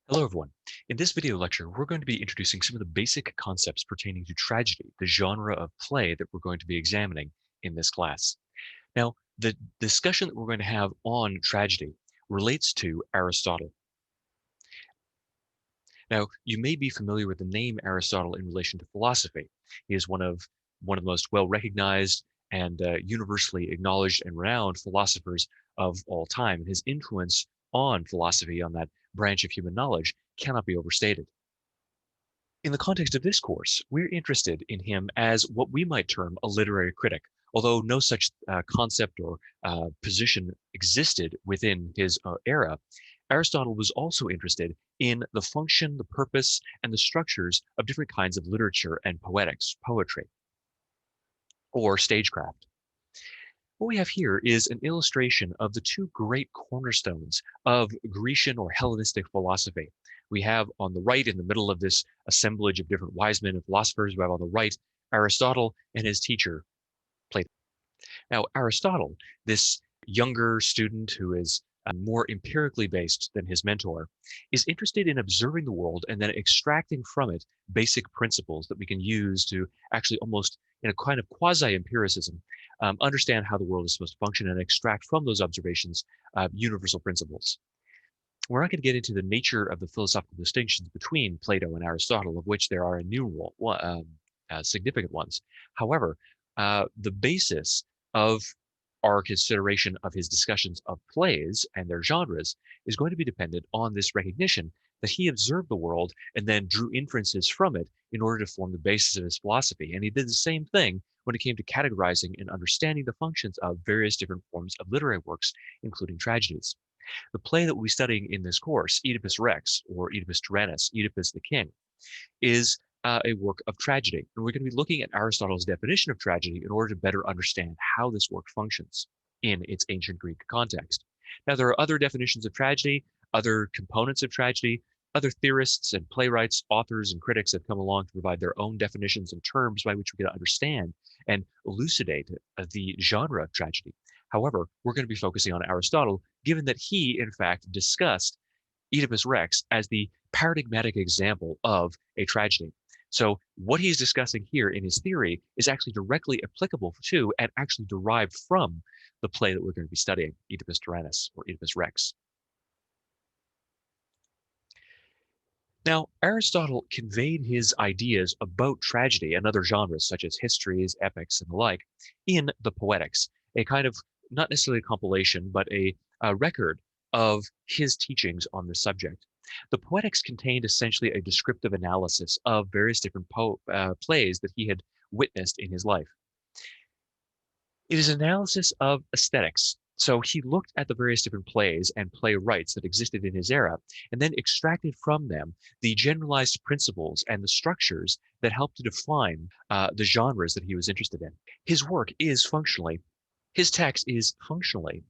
Hello, everyone. In this video lecture, we're going to be introducing some of the basic concepts pertaining to tragedy, the genre of play that we're going to be examining in this class. Now, the discussion that we're going to have on tragedy relates to Aristotle. Now, you may be familiar with the name Aristotle in relation to philosophy. He is one of the most well-recognized and universally acknowledged and renowned philosophers of all time. And his influence on philosophy, on that branch of human knowledge, cannot be overstated. In the context of this course, we're interested in him as what we might term a literary critic, although no such concept or position existed within his era. Aristotle was also interested in the function, the purpose, and the structures of different kinds of literature and poetics, poetry, or stagecraft. What we have here is an illustration of the two great cornerstones of Grecian or Hellenistic philosophy. We have on the right, in the middle of this assemblage of different wise men and philosophers, we have on the right Aristotle and his teacher, Plato. Now, Aristotle, this younger student who is more empirically based than his mentor, is interested in observing the world and then extracting from it basic principles that we can use to actually almost in a kind of quasi-empiricism understand how the world is supposed to function and extract from those observations universal principles. We're not going to get into the nature of the philosophical distinctions between Plato and Aristotle, of which there are innumerable significant ones. However, the basis of our consideration of his discussions of plays and their genres is going to be dependent on this recognition that he observed the world and then drew inferences from it in order to form the basis of his philosophy. And he did the same thing when it came to categorizing and understanding the functions of various different forms of literary works, including tragedies. The play that we'll be studying in this course, Oedipus Rex or Oedipus Tyrannus, Oedipus the King, is a work of tragedy. And we're going to be looking at Aristotle's definition of tragedy in order to better understand how this work functions in its ancient Greek context. Now, there are other definitions of tragedy, other components of tragedy. Other theorists and playwrights, authors, and critics have come along to provide their own definitions and terms by which we can understand and elucidate the genre of tragedy. However, we're going to be focusing on Aristotle, given that he, in fact, discussed Oedipus Rex as the paradigmatic example of a tragedy. So what he's discussing here in his theory is actually directly applicable to and actually derived from the play that we're going to be studying, Oedipus Tyrannus or Oedipus Rex. Now, Aristotle conveyed his ideas about tragedy and other genres such as histories, epics, and the like in the Poetics, a kind of not necessarily a compilation, but a record of his teachings on this subject. The Poetics contained essentially a descriptive analysis of various different plays that he had witnessed in his life. It is analysis of aesthetics. So he looked at the various different plays and playwrights that existed in his era, and then extracted from them the generalized principles and the structures that helped to define the genres that he was interested in. His work is functionally, his text is functionally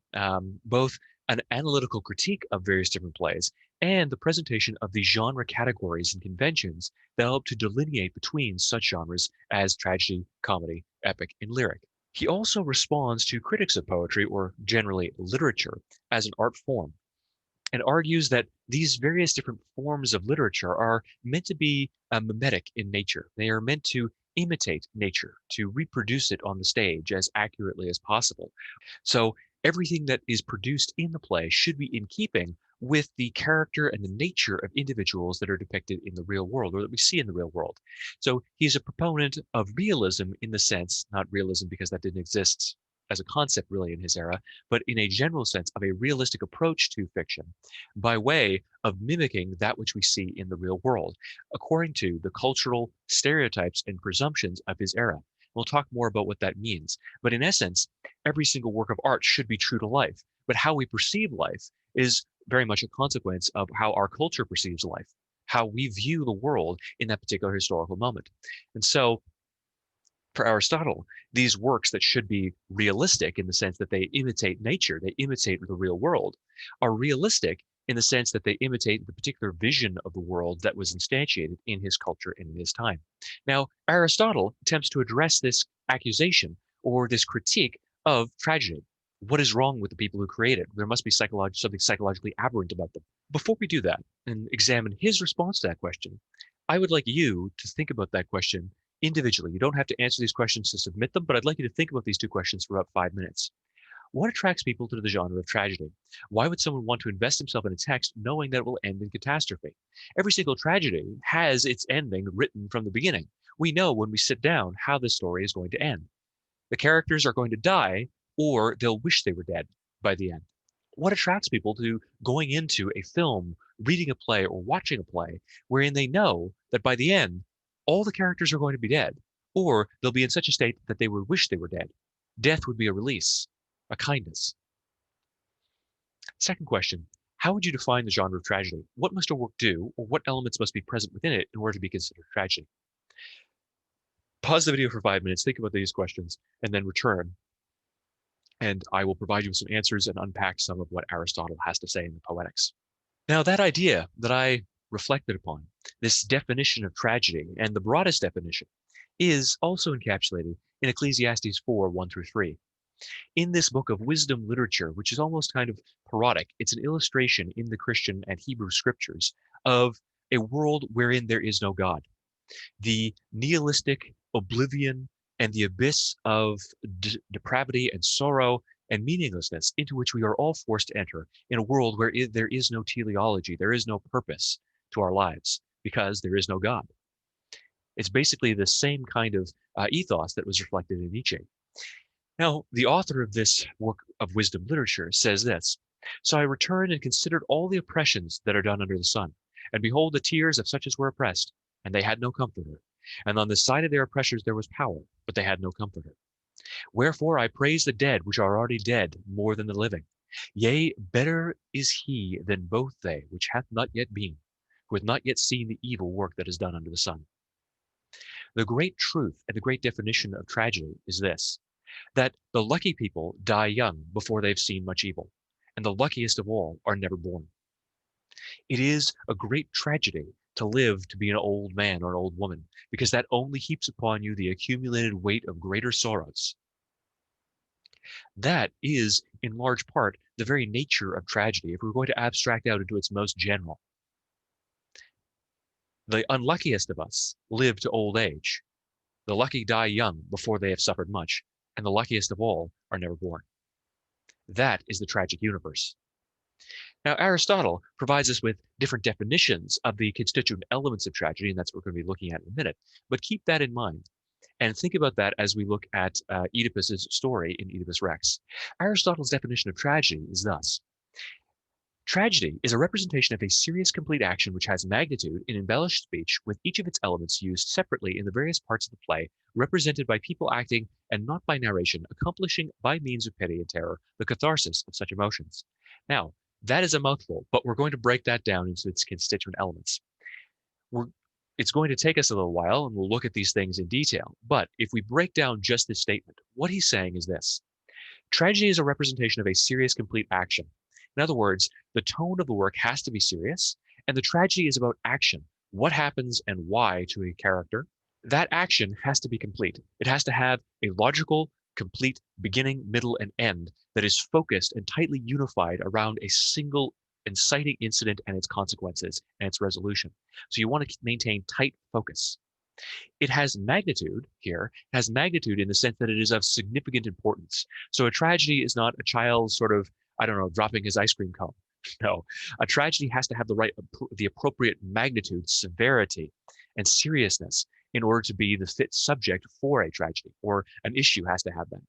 both an analytical critique of various different plays and the presentation of the genre categories and conventions that help to delineate between such genres as tragedy, comedy, epic, and lyric. He also responds to critics of poetry, or generally literature, as an art form, and argues that these various different forms of literature are meant to be mimetic in nature. They are meant to imitate nature, to reproduce it on the stage as accurately as possible. So everything that is produced in the play should be in keeping with the character and the nature of individuals that are depicted in the real world or that we see in the real world. So he's a proponent of realism in the sense, not realism because that didn't exist as a concept really in his era, but in a general sense of a realistic approach to fiction by way of mimicking that which we see in the real world, according to the cultural stereotypes and presumptions of his era. We'll talk more about what that means. But in essence, every single work of art should be true to life. But how we perceive life is very much a consequence of how our culture perceives life, how we view the world in that particular historical moment. And so for Aristotle, these works that should be realistic in the sense that they imitate nature, they imitate the real world, are realistic in the sense that they imitate the particular vision of the world that was instantiated in his culture and in his time. Now, Aristotle attempts to address this accusation or this critique of tragedy. What is wrong with the people who create it? There must be something psychologically aberrant about them. Before we do that and examine his response to that question, I would like you to think about that question individually. You don't have to answer these questions to submit them, but I'd like you to think about these two questions for about 5 minutes. What attracts people to the genre of tragedy? Why would someone want to invest himself in a text knowing that it will end in catastrophe? Every single tragedy has its ending written from the beginning. We know when we sit down how this story is going to end. The characters are going to die, or they'll wish they were dead by the end. What attracts people to going into a film, reading a play, or watching a play wherein they know that by the end, all the characters are going to be dead, or they'll be in such a state that they would wish they were dead? Death would be a release, a kindness. Second question, how would you define the genre of tragedy? What must a work do, or what elements must be present within it in order to be considered tragedy? Pause the video for 5 minutes, think about these questions, and then return, and I will provide you with some answers and unpack some of what Aristotle has to say in the Poetics. Now, that idea that I reflected upon, this definition of tragedy, and the broadest definition, is also encapsulated in Ecclesiastes 4, 1 through 3. In this book of wisdom literature, which is almost kind of parodic, it's an illustration in the Christian and Hebrew scriptures of a world wherein there is no God. The nihilistic oblivion and the abyss of depravity and sorrow and meaninglessness into which we are all forced to enter in a world where there is no teleology, there is no purpose to our lives because there is no God. It's basically the same kind of ethos that was reflected in Nietzsche. Now, the author of this work of wisdom literature says this: "So I returned and considered all the oppressions that are done under the sun, and behold the tears of such as were oppressed, and they had no comforter. And on the side of their oppressors there was power, but they had no comforter. Wherefore I praise the dead which are already dead more than the living. Yea, better is he than both they which hath not yet been, who hath not yet seen the evil work that is done under the sun." The great truth and the great definition of tragedy is this: that the lucky people die young before they've seen much evil, and the luckiest of all are never born. It is a great tragedy to live to be an old man or an old woman, because that only heaps upon you the accumulated weight of greater sorrows. That is, in large part, the very nature of tragedy, if we're going to abstract out into its most general. The unluckiest of us live to old age. The lucky die young before they have suffered much, and the luckiest of all are never born. That is the tragic universe. Now, Aristotle provides us with different definitions of the constituent elements of tragedy, and that's what we're going to be looking at in a minute. But keep that in mind and think about that as we look at Oedipus's story in Oedipus Rex. Aristotle's definition of tragedy is thus: tragedy is a representation of a serious, complete action which has magnitude in embellished speech, with each of its elements used separately in the various parts of the play, represented by people acting and not by narration, accomplishing by means of pity and terror the catharsis of such emotions. Now, that is a mouthful, but we're going to break that down into its constituent elements. It's going to take us a little while, and we'll look at these things in detail. But if we break down just this statement, what he's saying is this: tragedy is a representation of a serious, complete action. In other words, the tone of the work has to be serious, and the tragedy is about action. What happens and why to a character? That action has to be complete. It has to have a logical, complete beginning, middle, and end that is focused and tightly unified around a single inciting incident and its consequences and its resolution. So you want to maintain tight focus. It has magnitude here, has magnitude in the sense that it is of significant importance. So a tragedy is not a child sort of, I don't know, dropping his ice cream cone. No, a tragedy has to have the appropriate magnitude, severity, and seriousness in order to be the fit subject for a tragedy, or an issue has to have that.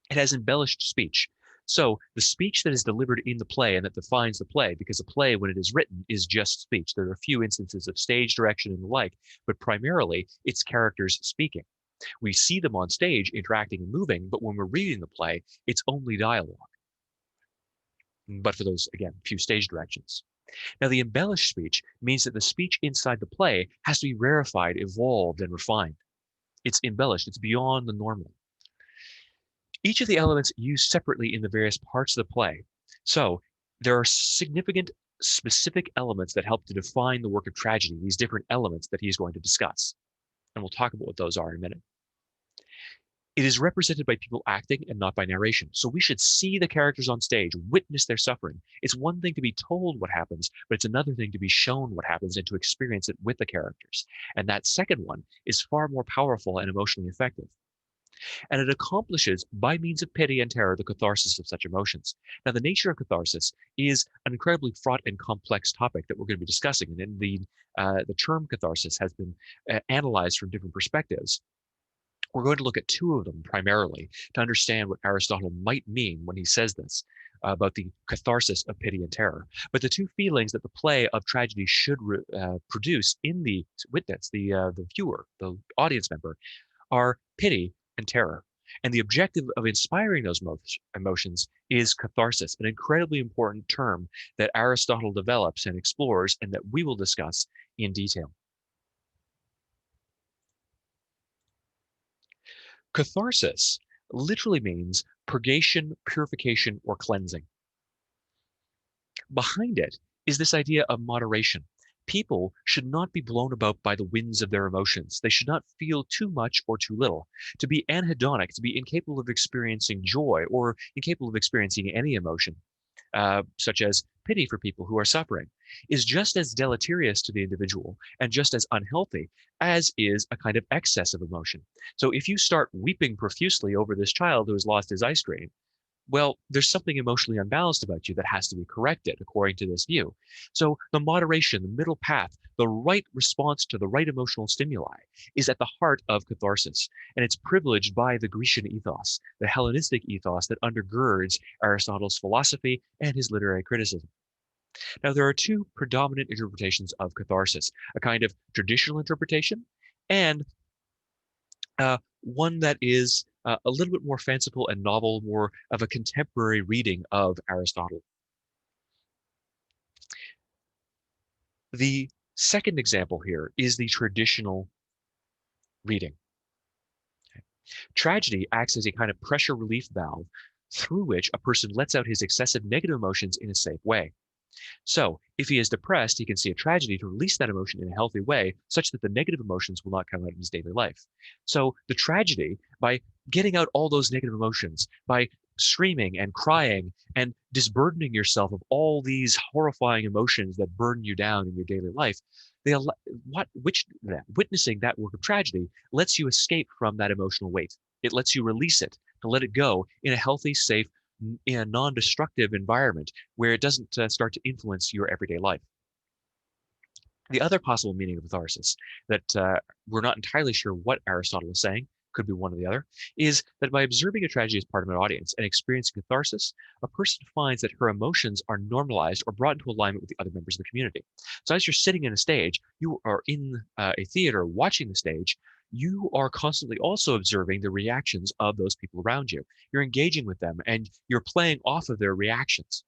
It has embellished speech. So the speech that is delivered in the play and that defines the play, because a play, when it is written, is just speech. There are a few instances of stage direction and the like, but primarily it's characters speaking. We see them on stage interacting and moving, but when we're reading the play, it's only dialogue. But for those, again, few stage directions. Now, the embellished speech means that the speech inside the play has to be rarefied, evolved, and refined. It's embellished. It's beyond the normal. Each of the elements used separately in the various parts of the play. So there are significant specific elements that help to define the work of tragedy, these different elements that he's going to discuss. And we'll talk about what those are in a minute. It is represented by people acting and not by narration. So we should see the characters on stage, witness their suffering. It's one thing to be told what happens, but it's another thing to be shown what happens and to experience it with the characters. And that second one is far more powerful and emotionally effective. And it accomplishes, by means of pity and terror, the catharsis of such emotions. Now, the nature of catharsis is an incredibly fraught and complex topic that we're going to be discussing. And indeed, the term catharsis has been analyzed from different perspectives. We're going to look at two of them primarily to understand what Aristotle might mean when he says this about the catharsis of pity and terror. But the two feelings that the play of tragedy should produce in the witness, the viewer, the audience member, are pity and terror. And the objective of inspiring those emotions is catharsis, an incredibly important term that Aristotle develops and explores and that we will discuss in detail. Catharsis literally means purgation, purification, or cleansing. Behind it is this idea of moderation. People should not be blown about by the winds of their emotions. They should not feel too much or too little. To be anhedonic, to be incapable of experiencing joy or incapable of experiencing any emotion, such as pity for people who are suffering, is just as deleterious to the individual and just as unhealthy as is a kind of excess of emotion. So if you start weeping profusely over this child who has lost his ice cream, well, there's something emotionally unbalanced about you that has to be corrected according to this view. So the moderation, the middle path, the right response to the right emotional stimuli is at the heart of catharsis. And it's privileged by the Grecian ethos, the Hellenistic ethos that undergirds Aristotle's philosophy and his literary criticism. Now, there are two predominant interpretations of catharsis, a kind of traditional interpretation and one that is a little bit more fanciful and novel, more of a contemporary reading of Aristotle. The second example here is the traditional reading. Tragedy acts as a kind of pressure relief valve through which a person lets out his excessive negative emotions in a safe way. So, if he is depressed, he can see a tragedy to release that emotion in a healthy way, such that the negative emotions will not come out in his daily life. So, the tragedy, by getting out all those negative emotions, by screaming and crying and disburdening yourself of all these horrifying emotions that burden you down in your daily life, witnessing that work of tragedy lets you escape from that emotional weight. It lets you release it, to let it go in a healthy, safe, in a non-destructive environment where it doesn't start to influence your everyday life. The other possible meaning of catharsis that we're not entirely sure what Aristotle is saying, could be one or the other, is that by observing a tragedy as part of an audience and experiencing catharsis, a person finds that her emotions are normalized or brought into alignment with the other members of the community. So as you're sitting in a stage, you are in a theater watching the stage, you are constantly also observing the reactions of those people around you. You're engaging with them and you're playing off of their reactions.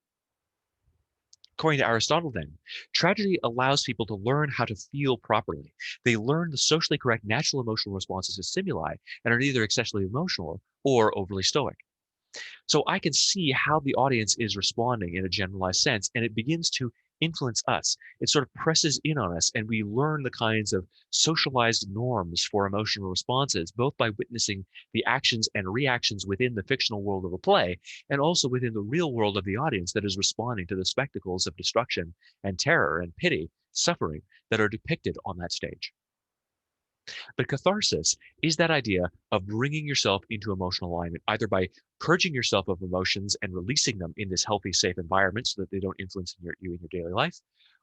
According to Aristotle, then, tragedy allows people to learn how to feel properly. They learn the socially correct natural emotional responses to stimuli and are neither excessively emotional or overly stoic. So I can see how the audience is responding in a generalized sense, and it begins to influence us. It sort of presses in on us, and we learn the kinds of socialized norms for emotional responses, both by witnessing the actions and reactions within the fictional world of a play, and also within the real world of the audience that is responding to the spectacles of destruction and terror and pity, suffering that are depicted on that stage. But catharsis is that idea of bringing yourself into emotional alignment, either by purging yourself of emotions and releasing them in this healthy, safe environment so that they don't influence you in your daily life,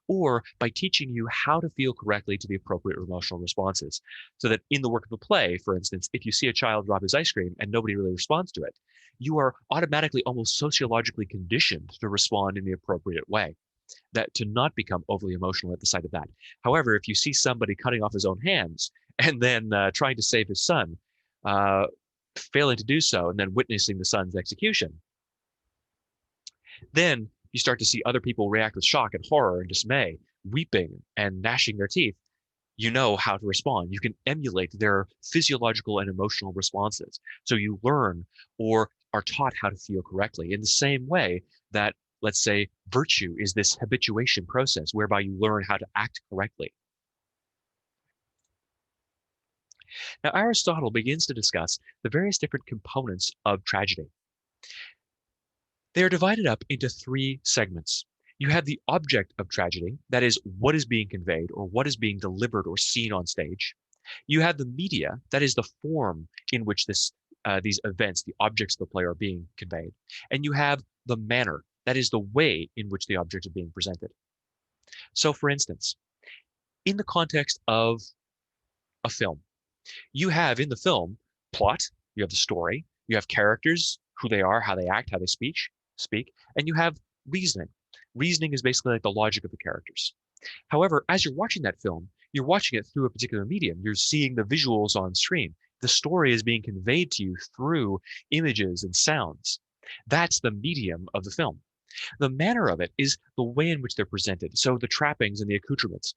or by teaching you how to feel correctly to the appropriate emotional responses. So that in the work of a play, for instance, if you see a child drop his ice cream and nobody really responds to it, you are automatically almost sociologically conditioned to respond in the appropriate way, that to not become overly emotional at the sight of that. However, if you see somebody cutting off his own hands and then trying to save his son, uh, failing to do so, and then witnessing the son's execution, then you start to see other people react with shock and horror and dismay, weeping and gnashing their teeth. You know how to respond. You can emulate their physiological and emotional responses. So you learn or are taught how to feel correctly in the same way that, let's say, virtue is this habituation process whereby you learn how to act correctly. Now, Aristotle begins to discuss the various different components of tragedy. They are divided up into three segments. You have the object of tragedy, that is, what is being conveyed or what is being delivered or seen on stage. You have the media, that is the form in which these events, the objects of the play, are being conveyed. And you have the manner, that is the way in which the objects are being presented. So, for instance, in the context of a film, you have in the film plot, you have the story, you have characters, who they are, how they act, how they speak, and you have reasoning. Reasoning is basically like the logic of the characters. However, as you're watching that film, you're watching it through a particular medium. You're seeing the visuals on screen. The story is being conveyed to you through images and sounds. That's the medium of the film. The manner of it is the way in which they're presented. So the trappings and the accoutrements.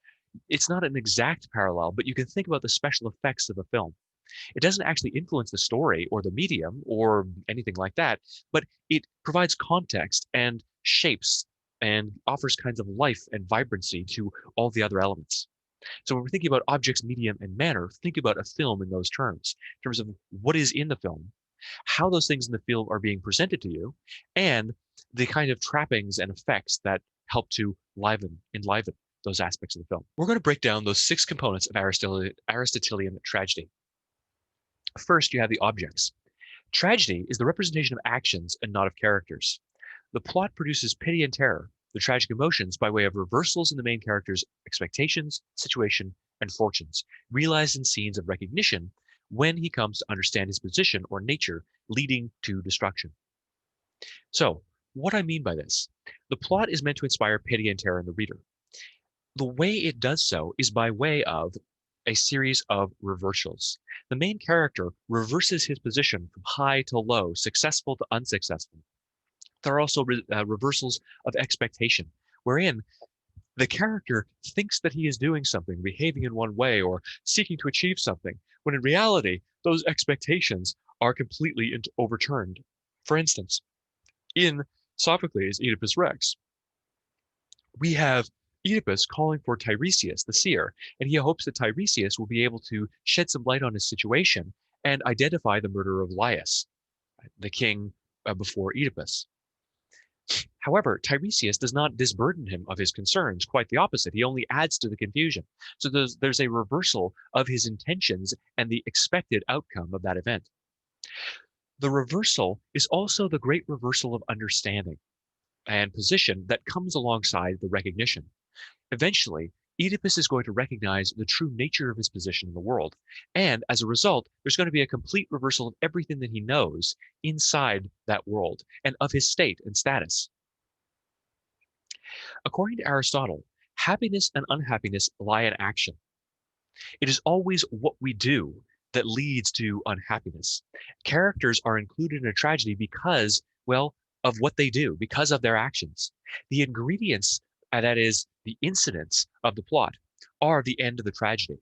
It's not an exact parallel, but you can think about the special effects of a film. It doesn't actually influence the story or the medium or anything like that, but it provides context and shapes and offers kinds of life and vibrancy to all the other elements. So when we're thinking about objects, medium, and manner, think about a film in those terms, in terms of what is in the film, how those things in the film are being presented to you, and the kind of trappings and effects that help to enliven those aspects of the film. We're going to break down those six components of Aristotelian tragedy. First, you have the objects. Tragedy is the representation of actions and not of characters. The plot produces pity and terror, the tragic emotions, by way of reversals in the main character's expectations, situation, and fortunes, realized in scenes of recognition when he comes to understand his position or nature, leading to destruction. So, what I mean by this, the plot is meant to inspire pity and terror in the reader. The way it does so is by way of a series of reversals. The main character reverses his position from high to low, successful to unsuccessful. There are also reversals of expectation, wherein the character thinks that he is doing something, behaving in one way, or seeking to achieve something, when in reality, those expectations are completely overturned. For instance, in Sophocles' Oedipus Rex, we have Oedipus calling for Tiresias, the seer, and he hopes that Tiresias will be able to shed some light on his situation and identify the murderer of Laius, the king before Oedipus. However, Tiresias does not disburden him of his concerns, quite the opposite. He only adds to the confusion. So there's a reversal of his intentions and the expected outcome of that event. The reversal is also the great reversal of understanding and position that comes alongside the recognition. Eventually, Oedipus is going to recognize the true nature of his position in the world. And as a result, there's going to be a complete reversal of everything that he knows inside that world and of his state and status. According to Aristotle, happiness and unhappiness lie in action. It is always what we do that leads to unhappiness. Characters are included in a tragedy because, well, of what they do, because of their actions. The ingredients, that is, the incidents of the plot, are the end of the tragedy.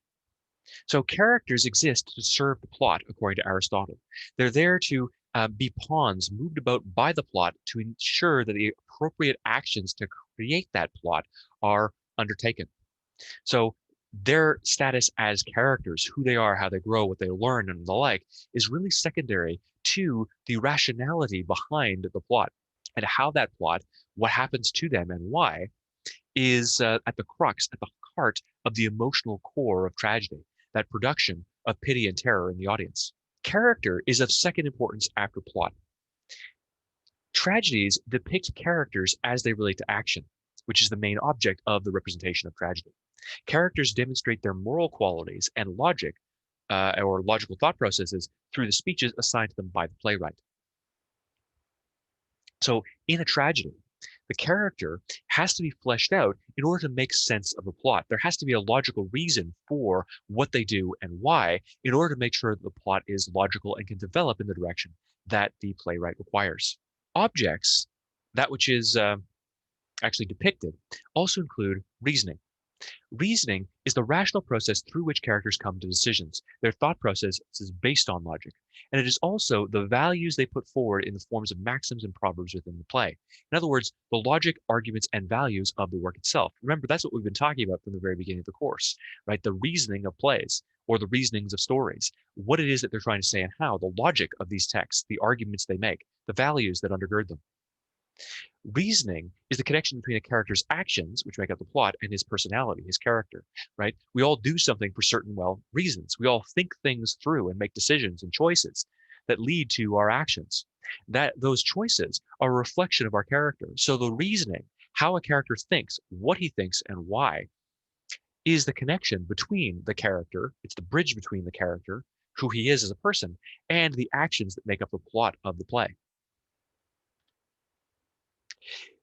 So characters exist to serve the plot, according to Aristotle. They're there to be pawns moved about by the plot to ensure that the appropriate actions to create that plot are undertaken. So their status as characters, who they are, how they grow, what they learn, and the like, is really secondary to the rationality behind the plot. And how that plot, what happens to them and why, is at the crux, at the heart of the emotional core of tragedy, that production of pity and terror in the audience. Character is of second importance after plot. Tragedies depict characters as they relate to action, which is the main object of the representation of tragedy. Characters demonstrate their moral qualities and logic or logical thought processes through the speeches assigned to them by the playwright. So in a tragedy, the character has to be fleshed out in order to make sense of the plot. There has to be a logical reason for what they do and why in order to make sure that the plot is logical and can develop in the direction that the playwright requires. Objects, that which is actually depicted, also include reasoning. Reasoning is the rational process through which characters come to decisions. Their thought process is based on logic, and it is also the values they put forward in the forms of maxims and proverbs within the play. In other words, the logic, arguments, and values of the work itself. Remember, that's what we've been talking about from the very beginning of the course, right? The reasoning of plays or the reasonings of stories, what it is that they're trying to say and how, the logic of these texts, the arguments they make, the values that undergird them. Reasoning is the connection between a character's actions, which make up the plot, and his personality, his character, right? We all do something for certain, well, reasons. We all think things through and make decisions and choices that lead to our actions. That those choices are a reflection of our character. So the reasoning, how a character thinks, what he thinks, and why, is the connection between the character. It's the bridge between the character, who he is as a person, and the actions that make up the plot of the play.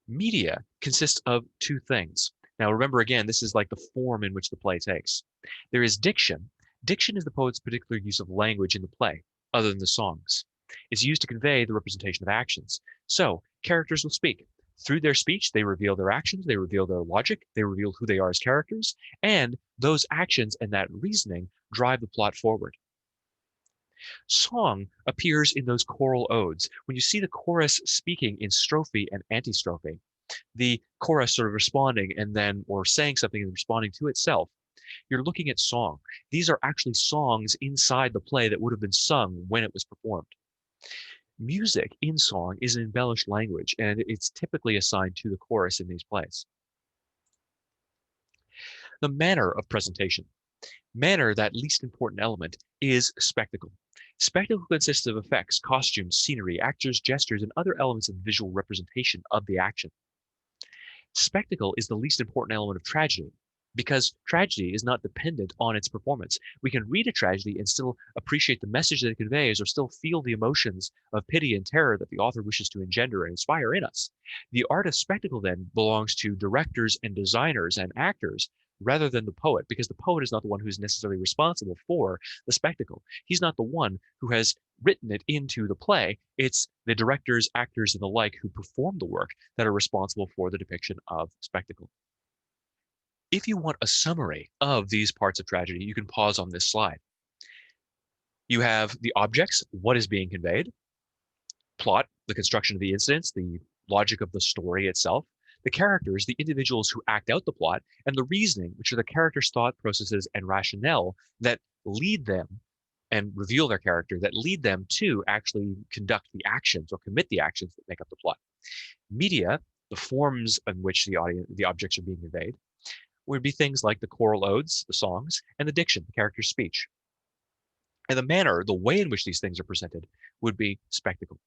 Media consists of two things. Now, remember again, this is like the form in which the play takes. There is diction. Diction is the poet's particular use of language in the play, other than the songs. It's used to convey the representation of actions. So, characters will speak. Through their speech, they reveal their actions, they reveal their logic, they reveal who they are as characters, and those actions and that reasoning drive the plot forward. Song appears in those choral odes. When you see the chorus speaking in strophe and antistrophe, the chorus sort of responding and then, or saying something and responding to itself, you're looking at song. These are actually songs inside the play that would have been sung when it was performed. Music in song is an embellished language, and it's typically assigned to the chorus in these plays. The manner of presentation. Manner, that least important element, is spectacle. Spectacle consists of effects, costumes, scenery, actors, gestures, and other elements of visual representation of the action. Spectacle is the least important element of tragedy because tragedy is not dependent on its performance. We can read a tragedy and still appreciate the message that it conveys or still feel the emotions of pity and terror that the author wishes to engender and inspire in us. The art of spectacle then belongs to directors and designers and actors rather than the poet, because the poet is not the one who's necessarily responsible for the spectacle. He's not the one who has written it into the play. It's the directors, actors, and the like who perform the work that are responsible for the depiction of spectacle. If you want a summary of these parts of tragedy, you can pause on this slide. You have the objects, what is being conveyed, plot, the construction of the incidents, the logic of the story itself, the characters, the individuals who act out the plot, and the reasoning, which are the characters' thought processes and rationale that lead them and reveal their character, that lead them to actually conduct the actions or commit the actions that make up the plot. Media, the forms in which the objects are being conveyed, would be things like the choral odes, the songs, and the diction, the character's speech. And the manner, the way in which these things are presented, would be spectacle,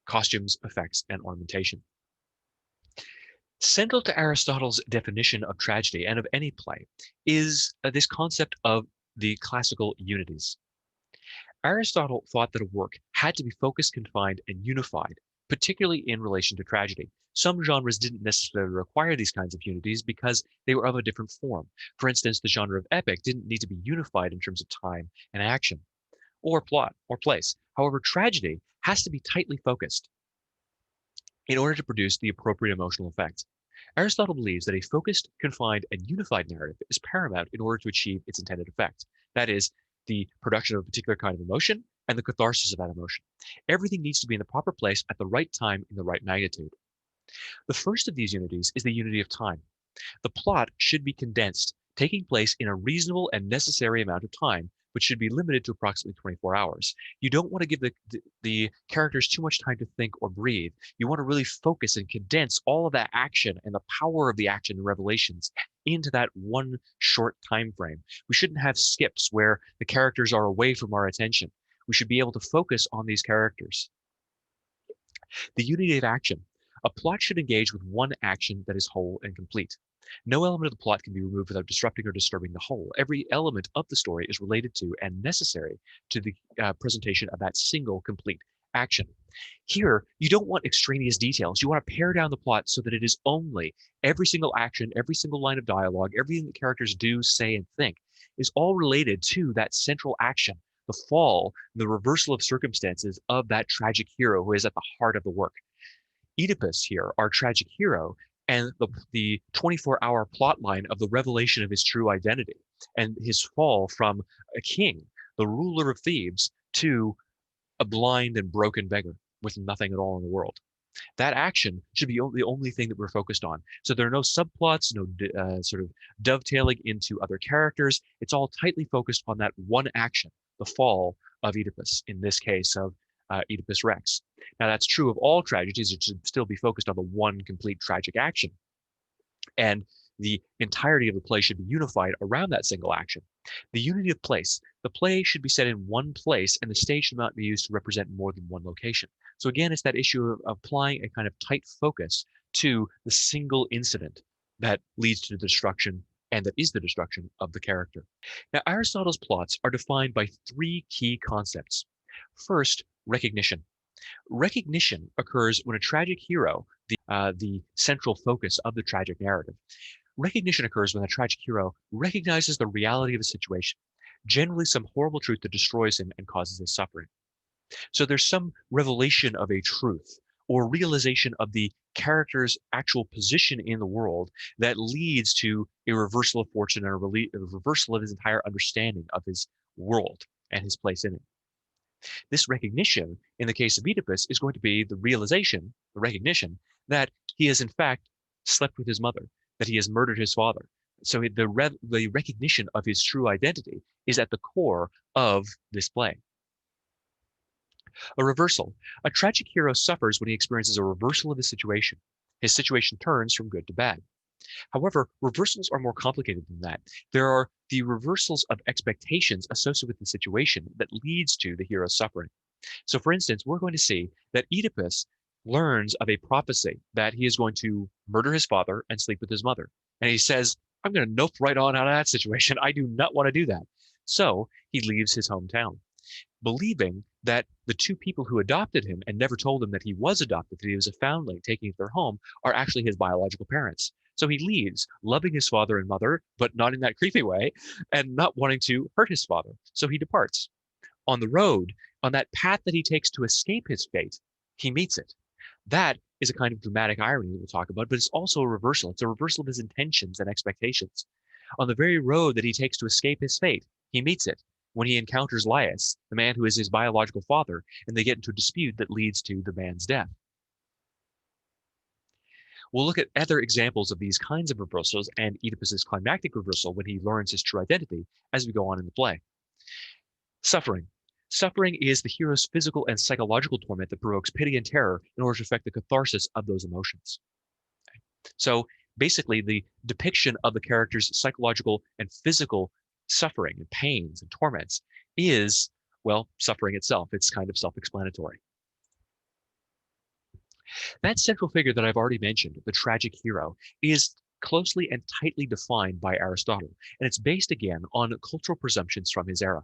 costumes, effects, and ornamentation. Central to Aristotle's definition of tragedy and of any play is this concept of the classical unities. Aristotle thought that a work had to be focused, confined, and unified, particularly in relation to tragedy. Some genres didn't necessarily require these kinds of unities because they were of a different form. For instance, the genre of epic didn't need to be unified in terms of time and action, or plot, or place. However, tragedy has to be tightly focused in order to produce the appropriate emotional effect. Aristotle believes that a focused, confined, and unified narrative is paramount in order to achieve its intended effect. That is, the production of a particular kind of emotion and the catharsis of that emotion. Everything needs to be in the proper place at the right time in the right magnitude. The first of these unities is the unity of time. The plot should be condensed, taking place in a reasonable and necessary amount of time, which should be limited to approximately 24 hours. You don't want to give the characters too much time to think or breathe. You want to really focus and condense all of that action and the power of the action and revelations into that one short time frame. We shouldn't have skips where the characters are away from our attention. We should be able to focus on these characters. The unity of action. A plot should engage with one action that is whole and complete. No element of the plot can be removed without disrupting or disturbing the whole. Every element of the story is related to and necessary to the presentation of that single complete action. Here, you don't want extraneous details. You want to pare down the plot so that it is only every single action, every single line of dialogue, everything the characters do, say, and think is all related to that central action, the fall, the reversal of circumstances of that tragic hero who is at the heart of the work. Oedipus here, our tragic hero, and the 24-hour plot line of the revelation of his true identity and his fall from a king, the ruler of Thebes, to a blind and broken beggar with nothing at all in the world. That action should be the only thing that we're focused on. So there are no subplots, no sort of dovetailing into other characters. It's all tightly focused on that one action, the fall of Oedipus, in this case of Oedipus Rex. Now that's true of all tragedies. It should still be focused on the one complete tragic action. And the entirety of the play should be unified around that single action. The unity of place. The play should be set in one place, and the stage should not be used to represent more than one location. So again, it's that issue of applying a kind of tight focus to the single incident that leads to the destruction and that is the destruction of the character. Now, Aristotle's plots are defined by three key concepts. First, recognition. Recognition occurs when a tragic hero, the central focus of the tragic narrative, recognition occurs when the tragic hero recognizes the reality of a situation, generally some horrible truth that destroys him and causes his suffering. So there's some revelation of a truth or realization of the character's actual position in the world that leads to a reversal of fortune and a reversal of his entire understanding of his world and his place in it. This recognition, in the case of Oedipus, is going to be the realization, the recognition, that he has in fact slept with his mother, that he has murdered his father. So the recognition of his true identity is at the core of this play. A reversal. A tragic hero suffers when he experiences a reversal of his situation. His situation turns from good to bad. However, reversals are more complicated than that. There are the reversals of expectations associated with the situation that leads to the hero's suffering. So for instance, we're going to see that Oedipus learns of a prophecy that he is going to murder his father and sleep with his mother. And he says, I'm going to nope right on out of that situation. I do not want to do that. So he leaves his hometown, believing that the two people who adopted him and never told him that he was adopted, that he was a foundling taking their home, are actually his biological parents. So he leaves, loving his father and mother, but not in that creepy way, and not wanting to hurt his father. So he departs. On the road, on that path that he takes to escape his fate, he meets it. That is a kind of dramatic irony that we'll talk about, but it's also a reversal. It's a reversal of his intentions and expectations. On the very road that he takes to escape his fate, he meets it when he encounters Laius, the man who is his biological father, and they get into a dispute that leads to the man's death. We'll look at other examples of these kinds of reversals and Oedipus's climactic reversal when he learns his true identity as we go on in the play. Suffering. Suffering is the hero's physical and psychological torment that provokes pity and terror in order to affect the catharsis of those emotions. So basically, the depiction of the character's psychological and physical suffering and pains and torments is, well, suffering itself. It's kind of self-explanatory. That central figure that I've already mentioned, the tragic hero, is closely and tightly defined by Aristotle, and it's based again on cultural presumptions from his era.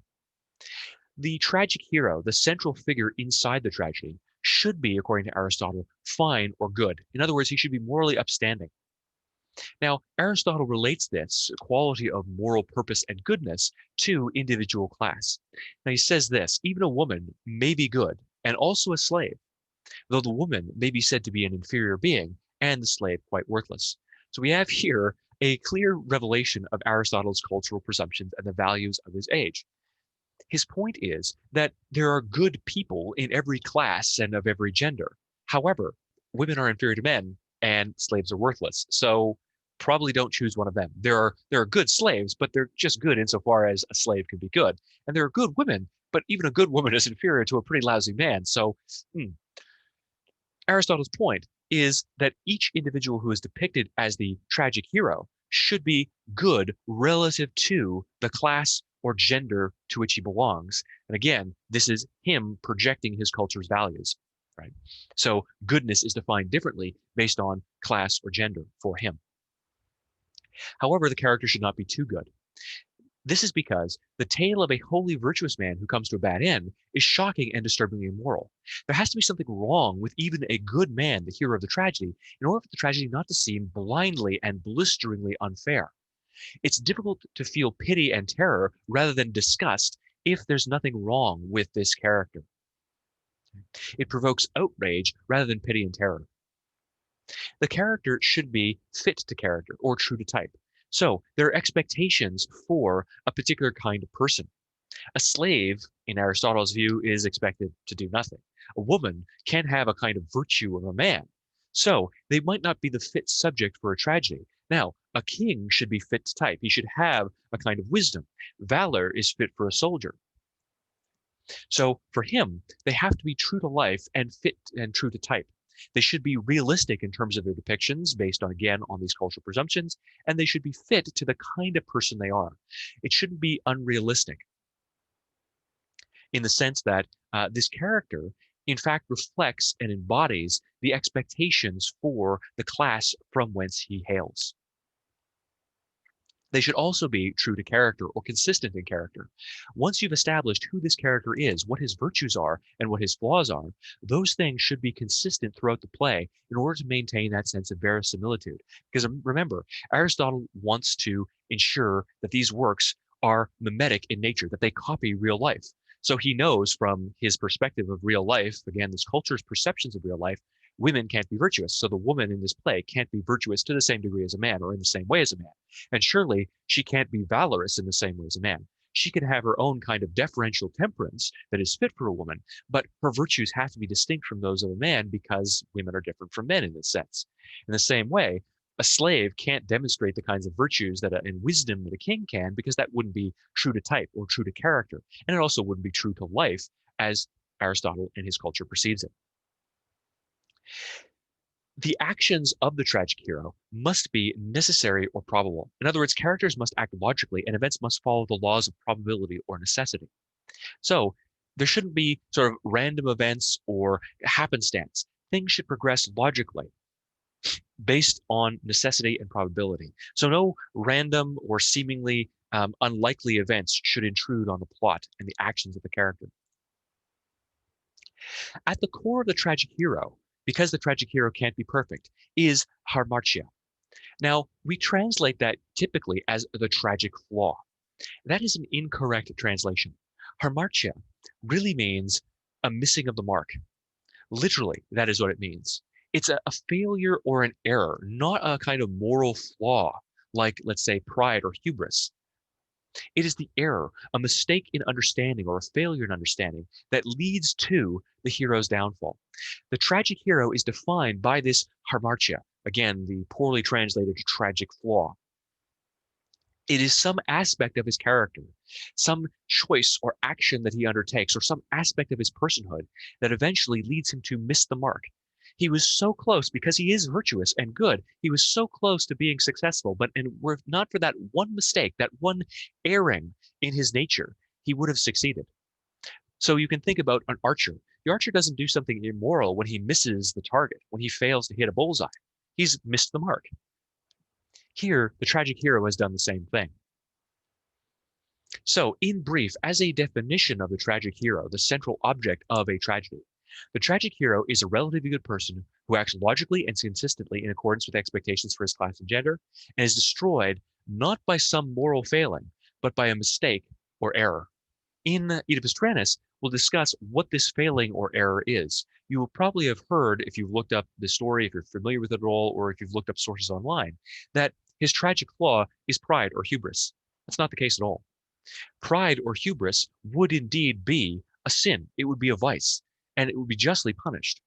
The tragic hero, the central figure inside the tragedy, should be, according to Aristotle, fine or good. In other words, he should be morally upstanding. Now, Aristotle relates this quality of moral purpose and goodness to individual class. Now, he says this, even a woman may be good and also a slave, though the woman may be said to be an inferior being and the slave quite worthless. So we have here a clear revelation of Aristotle's cultural presumptions and the values of his age. His point is that there are good people in every class and of every gender. However, women are inferior to men and slaves are worthless. So probably don't choose one of them. There are good slaves, but they're just good insofar as a slave can be good. And there are good women, but even a good woman is inferior to a pretty lousy man. So Aristotle's point is that each individual who is depicted as the tragic hero should be good relative to the class or gender to which he belongs. And again, this is him projecting his culture's values, right? So goodness is defined differently based on class or gender for him. However, the character should not be too good. This is because the tale of a wholly virtuous man who comes to a bad end is shocking and disturbingly immoral. There has to be something wrong with even a good man, the hero of the tragedy, in order for the tragedy not to seem blindly and blisteringly unfair. It's difficult to feel pity and terror rather than disgust if there's nothing wrong with this character. It provokes outrage rather than pity and terror. The character should be fit to character or true to type. So there are expectations for a particular kind of person. A slave, in Aristotle's view, is expected to do nothing. A woman can have a kind of virtue of a man. So they might not be the fit subject for a tragedy. Now, a king should be fit to type. He should have a kind of wisdom. Valor is fit for a soldier. So for him, they have to be true to life and fit and true to type. They should be realistic in terms of their depictions based on, again, on these cultural presumptions, and they should be fit to the kind of person they are. It shouldn't be unrealistic in the sense that this character, in fact, reflects and embodies the expectations for the class from whence he hails. They should also be true to character or consistent in character. Once you've established who this character is, what his virtues are, and what his flaws are, those things should be consistent throughout the play in order to maintain that sense of verisimilitude. Because remember, Aristotle wants to ensure that these works are mimetic in nature, that they copy real life. So he knows from his perspective of real life, again, this culture's perceptions of real life, women can't be virtuous. So the woman in this play can't be virtuous to the same degree as a man or in the same way as a man. And surely she can't be valorous in the same way as a man. She can have her own kind of deferential temperance that is fit for a woman, but her virtues have to be distinct from those of a man because women are different from men in this sense. In the same way, a slave can't demonstrate the kinds of virtues and wisdom that a king can, because that wouldn't be true to type or true to character. And it also wouldn't be true to life as Aristotle and his culture perceives it. The actions of the tragic hero must be necessary or probable. In other words, characters must act logically and events must follow the laws of probability or necessity. So there shouldn't be sort of random events or happenstance. Things should progress logically based on necessity and probability. So no random or seemingly unlikely events should intrude on the plot and the actions of the character. At the core of the tragic hero, because the tragic hero can't be perfect, is hamartia. Now, we translate that typically as the tragic flaw. That is an incorrect translation. Hamartia really means a missing of the mark. Literally, that is what it means. It's a failure or an error, not a kind of moral flaw like, let's say, pride or hubris. It is the error, a mistake in understanding or a failure in understanding that leads to the hero's downfall. The tragic hero is defined by this hamartia, again, the poorly translated tragic flaw. It is some aspect of his character, some choice or action that he undertakes, or some aspect of his personhood that eventually leads him to miss the mark. He was so close because he is virtuous and good. He was so close to being successful, but and were not for that one mistake, that one erring in his nature, he would have succeeded. So you can think about an archer. The archer doesn't do something immoral when he misses the target, when he fails to hit a bullseye. He's missed the mark. Here, the tragic hero has done the same thing. So, in brief, as a definition of the tragic hero, the central object of a tragedy, the tragic hero is a relatively good person who acts logically and consistently in accordance with expectations for his class and gender, and is destroyed not by some moral failing, but by a mistake or error. In Oedipus Tyrannus, we'll discuss what this failing or error is. You will probably have heard, if you've looked up the story, if you're familiar with it at all, or if you've looked up sources online, that his tragic flaw is pride or hubris. That's not the case at all. Pride or hubris would indeed be a sin. It would be a vice, and it would be justly punished.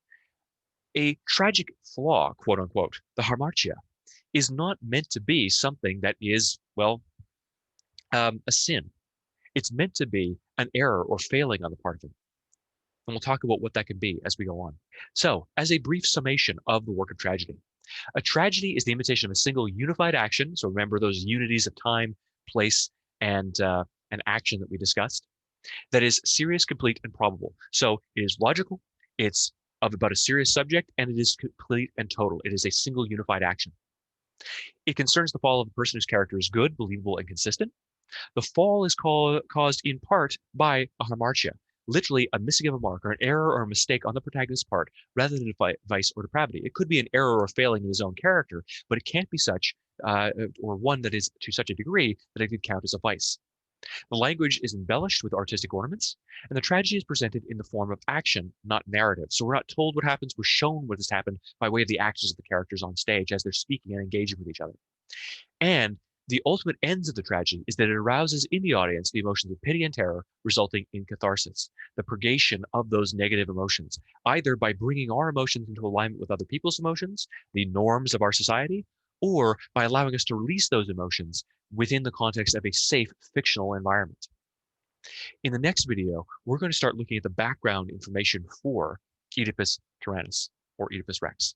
A tragic flaw, quote unquote, the hamartia, is not meant to be something that is, well, a sin. It's meant to be an error or failing on the part of him. And we'll talk about what that can be as we go on. So, as a brief summation of the work of tragedy, a tragedy is the imitation of a single unified action. So remember those unities of time, place, and action that we discussed. That is serious, complete, and probable. So it is logical, it's of about a serious subject, and it is complete and total. It is a single unified action. It concerns the fall of a person whose character is good, believable, and consistent. The fall is caused in part by a hamartia, literally a missing of a mark or an error or a mistake on the protagonist's part, rather than a vice or depravity. It could be an error or failing in his own character, but it can't be such, or one that is to such a degree that it could count as a vice. The language is embellished with artistic ornaments, and the tragedy is presented in the form of action, not narrative. So we're not told what happens, we're shown what has happened by way of the actions of the characters on stage as they're speaking and engaging with each other. And the ultimate ends of the tragedy is that it arouses in the audience the emotions of pity and terror, resulting in catharsis, the purgation of those negative emotions, either by bringing our emotions into alignment with other people's emotions, the norms of our society, or by allowing us to release those emotions within the context of a safe fictional environment. In the next video, we're going to start looking at the background information for Oedipus Tyrannus or Oedipus Rex.